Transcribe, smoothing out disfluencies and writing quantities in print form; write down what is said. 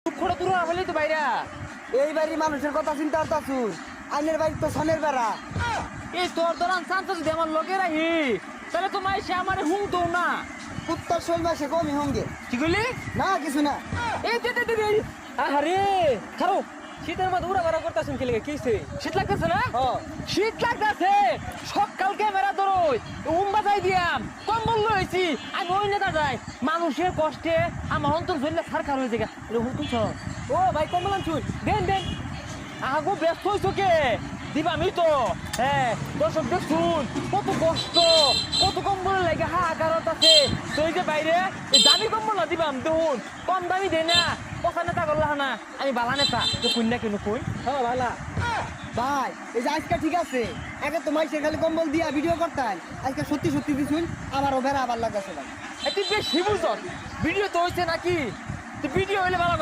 খোড়া দূর হলে তো বাইরা এই বাড়ির মানুষের কথা চিন্তা করতাছুন। আইনের বাড়ি তো সনের বেড়া। এই তোর দরান চান্স যদি আমার লগে রাহি তাহলে তো মাই সে আমারে হুম তো না উত্তর শৈল মাসে কমই হঙ্গে কি কইলি না কিছু না। এই দে আরে খারো শীতের মধ্যে উড়া বাড়া করতেছেন কি লেগে কিছে শীত লাগতেছে না শীত লাগতেছে সকাল ক্যামেরা ধরোই বাজাই দিয়াম কম্বল লইছি আমি ওই নেতা যাই মানুষের কষ্টে আমার অন্তর ঝরলে সারখার হয়ে যায় এরকম তুই ও ভাই কম্বল আনছুন দেন আগো ব্যস্ত হইছো কে দিবা আমি তো হ্যাঁ দর্শক দেখুন কত কষ্ট কত কম্বল লাগে হাহাকারত আছে তুই যে বাইরে এই দামি কম্বল না দিবাম দেখুন কম দামি দে না পচা নেতা করলা না আমি বালা নেতা তো কই না কেন কই হ্যাঁ ভালা ভাই এই যে আজকে ঠিক আছে আগে তো মাইসের খালি কম্বল দিয়া ভিডিও করতেন আজকে সত্যি সত্যি দিছুন আমারও বেড়া আবার লাগাছে ভাই। তুই বেশ হিবুজ ভিডিও তো হয়েছে নাকি তুই ভিডিও হইলে ভালো কথা